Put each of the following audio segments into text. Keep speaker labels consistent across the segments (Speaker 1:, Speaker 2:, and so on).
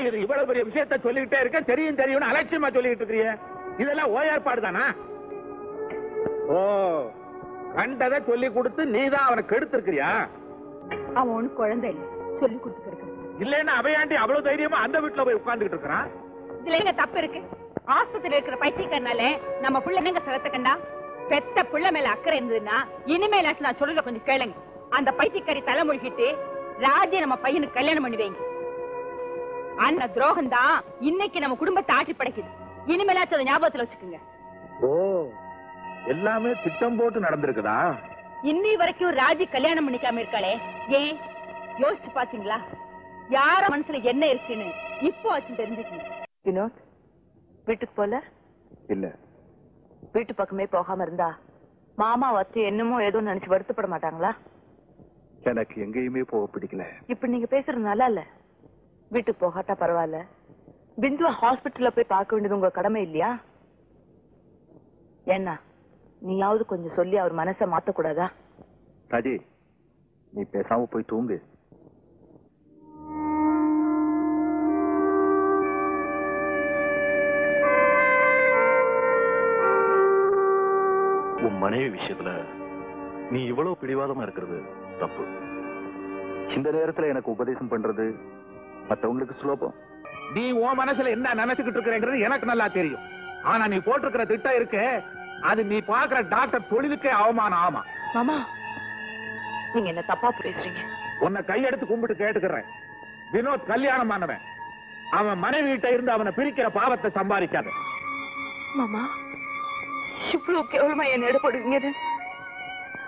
Speaker 1: இது இவ்வளவு பெரிய விஷயத்த சொல்லிக்கிட்டே இருக்க, தெரியும் தெரியும் அலட்சியமா சொல்லிட்டு இருக்கிறீங்க. இதெல்லாம் ஓ ஏற்பாடு தானா? ஓ, கண்டதை சொல்லி கொடுத்து நீதான் அவனை கெடுத்திருக்கிறியா?
Speaker 2: அவன் ஒண்ணு குழந்தை இல்ல, சொல்லி கொடுத்துருக்க.
Speaker 1: இல்லன்னா அவையாண்டி அவ்வளவு தைரியமா அந்த வீட்டுல போய் உட்கார்ந்துட்டு இருக்கிறான்.
Speaker 2: இதுல எங்க தப்பு இருக்கு? ஆஸ்பத்திரியில இருக்கிற பைத்தியக்காரனால நம்ம புள்ள எங்க சிரத்த கண்டா? பெத்த புள்ள மேல அக்கறை இருந்ததுன்னா இனிமேல நான் சொல்றத கொஞ்சம் கேளுங்க. அந்த பைத்தியக்காரி தலைமொழிகிட்டு ராஜி நம்ம பையனுக்கு கல்யாணம் பண்ணி வைங்க. அண்ணன் துரோகம் தான் இன்னைக்கு நம்ம குடும்பத்தை ஆட்சி படைக்குது. இனிமேலாச்சும் அதை ஞாபகத்துல வச்சுக்கோங்க.
Speaker 1: ஓ, எல்லாமே திட்டம் போட்டு நடந்திருக்குதா?
Speaker 2: இன்னி வரைக்கும் ராஜி கல்யாணம் பண்ணிக்காம இருக்காளே, ஏன் யோசிச்சு பாத்தீங்களா? யார மனசுல என்ன இருக்குன்னு இப்போ ஆச்சு தெரிஞ்சுக்கணும்.
Speaker 3: வினோத், வீட்டுக்கு போல
Speaker 4: இல்ல,
Speaker 3: வீட்டு பக்கமே போகாம இருந்தா மாமா வச்சு என்னமோ ஏதோ நினைச்சு வருத்தப்பட மாட்டாங்களா?
Speaker 4: எனக்கு எங்கேயுமே போக பிடிக்கல.
Speaker 3: இப்ப நீங்க பேசுறது நல்லா இல்ல. வீட்டுக்கு போகாட்டா பரவாயில்ல, பிந்துவ ஹாஸ்பிட்டல்ல போய் பார்க்க வேண்டியது உங்க கடமை இல்லையா? என்ன நீயாவது கொஞ்சம் சொல்லி அவர் மனசை மாத்தக்கூடாதா?
Speaker 4: ராஜி, நீ பேசாம போய் தூங்கு.
Speaker 5: உன் மனைவி விஷயத்துல நீ இவ்வளவு பிடிவாதமா இருக்கிறது தப்பு.
Speaker 4: இந்த நேரத்துல எனக்கு உபதேசம் பண்றது மத்தவங்களுக்கு சுலபம்.
Speaker 1: நீ உன் மனசுல என்ன நினைச்சுக்கிட்டு இருக்கிறேங்கிறது எனக்கு நல்லா தெரியும். ஆனா நீ போட்டிருக்கிற திட்டம் இருக்கு, அது நீ பாக்குற டாக்டர் தொழிலுக்கே அவமானம். ஆமா
Speaker 3: மாமா, நீங்க என்ன தப்பா பேசுறீங்க.
Speaker 1: உன்னை கையெடுத்து கும்பிட்டு கேட்டுக்கிறேன். வினோத் கல்யாணம் ஆனவன். அவன் மனைவி கிட்ட இருந்து அவனை பிரிக்கிற பாவத்தை சம்பாதிக்காத.
Speaker 3: மாமா, இவ்வளவு கேவலமா என்ன எடுப்படுவீங்க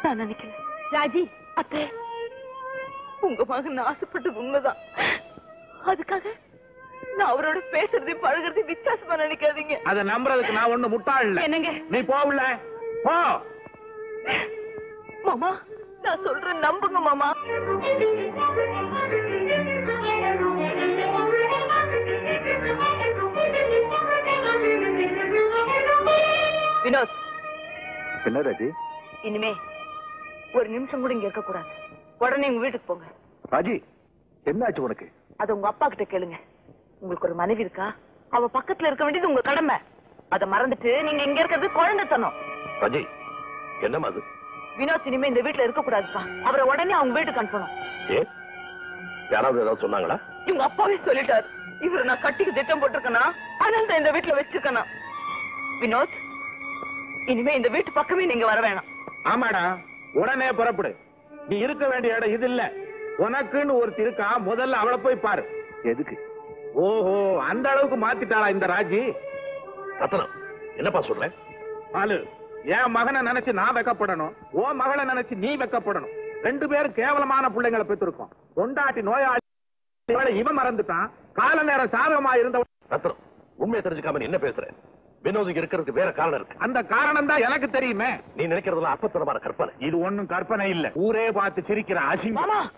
Speaker 3: நான் நினைக்கிறேன்.
Speaker 2: ராஜி,
Speaker 3: அத்தை, உங்க மகன் ஆசைப்பட்டது உண்மைதான். அதுக்காக நான் அவரோட பேசுறது பழகிறது வித்தியாசமா நினைக்காதீங்க.
Speaker 1: அதை நம்புறதுக்கு நான் ஒண்ணு முட்டாள் இல்ல.
Speaker 2: என்னங்க
Speaker 1: நீ போகல போ.
Speaker 3: மாமா, நான் சொல்றேன் நம்புங்க மாமா. வினோத்,
Speaker 4: என்ன ராஜி?
Speaker 3: இனிமே ஒரு நிமிஷம் கூட இங்க இருக்க கூடாது. உடனே உங்க வீட்டுக்கு போங்க.
Speaker 4: ராஜி, என்னாச்சு உனக்கு?
Speaker 3: அது உங்க அப்பா கிட்ட கேளுங்க. உங்களுக்கு ஒரு மனைவி இருக்கா? அவ பக்கத்துல இருக்க வேண்டியது உங்க கடமை. அதை மறந்துட்டு நீங்க இங்க இருக்கிறது குழந்தைத்தனம்.
Speaker 5: ராஜி, என்னமா அது?
Speaker 3: வினோத் இனிமே இந்த வீட்டுல இருக்க கூடாதுப்பா. அவரை உடனே அவங்க வீட்டுக்கு அனுப்பணும்.
Speaker 5: ஏ, யாராவது ஏதாவது சொன்னாங்களா?
Speaker 3: இவங்க அப்பாவே சொல்லிட்டாரு. இவரை நான் கட்டிக்கு திட்டம் போட்டிருக்கேனா, அதனால தான் இந்த வீட்டுல வச்சிருக்கேனா. வினோத், இனிமே இந்த வீட்டு பக்கமே நீங்க வர வேணாம்.
Speaker 1: ஆமாடா, உடனே புறப்படு. நீ இருக்க வேண்டிய இடம் இது இல்ல. உனக்குன்னு ஒருத்தி இருக்கா, முதல்ல அவளை போய் பாரு.
Speaker 4: எதுக்கு?
Speaker 1: ஓஹோ, அந்த அளவுக்கு மாத்திட்டாளா இந்த ராஜி?
Speaker 5: ரத்தனம், என்னப்பா சொல்ற?
Speaker 1: பாலு, என் மகனை நினைச்சு நான் வெக்கப்படணும், ஓ மகளை நினைச்சு நீ வெக்கப்படணும். ரெண்டு பேரும் கேவலமான பிள்ளைங்களை பெற்றிருக்கோம். கொண்டாட்டி நோயாளி இவன் மறந்துட்டான். கால நேரம் சாதகமா இருந்த.
Speaker 5: ரத்தனம், உண்மையை தெரிஞ்சுக்காம நீ என்ன பேசுற? வினோதுக்கு இருக்கிறதுக்கு வேற காரணம் இருக்கு.
Speaker 1: அந்த காரணம் தான் எனக்கு தெரியுமே.
Speaker 5: நீ நினைக்கிறதுலாம் அப்பத்தனமான கற்பனை.
Speaker 1: இது ஒண்ணும் கற்பனை இல்ல. ஊரே பார்த்து சிரிக்கிற அசிங்கம்.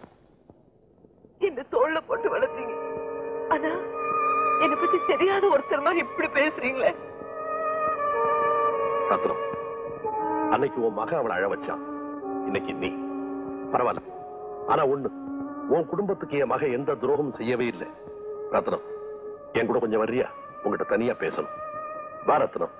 Speaker 3: இந்த தோல்ல போட்டு வளர்த்தீங்க, ஆனா என்னை பத்தி தெரியாத ஒருத்தர் மாதிரி இப்படி பேசுறீங்களே.
Speaker 5: ரத்னம், அன்னைக்கு உன் மகன் அவளை அழ வச்சான், இன்னைக்கு நீ. பரவாயில்ல, ஆனா ஒண்ணு, உன் குடும்பத்துக்கு என் மகன் எந்த துரோகமும் செய்யவே இல்லை. ரத்னம், என் கூட கொஞ்சம் வர்றியா? உங்ககிட்ட தனியா பேசணும். வா ரத்னம்.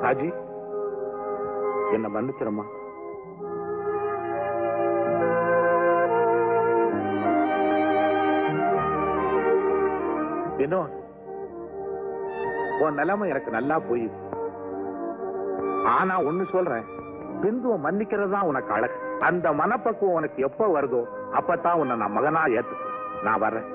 Speaker 1: ராஜி, என்ன மன்னிச்சிரமா. வினோத், உன் நிலைமை எனக்கு நல்லா போயிடுது. ஆனா ஒண்ணு சொல்றேன், பிந்துவ மன்னிக்கிறது தான் உனக்கு அழகு. அந்த மனப்பக்குவம் உனக்கு எப்ப வருதோ அப்பதான் உன்னை நான் மகனா ஏத்துக்க. நான் வர்றேன்.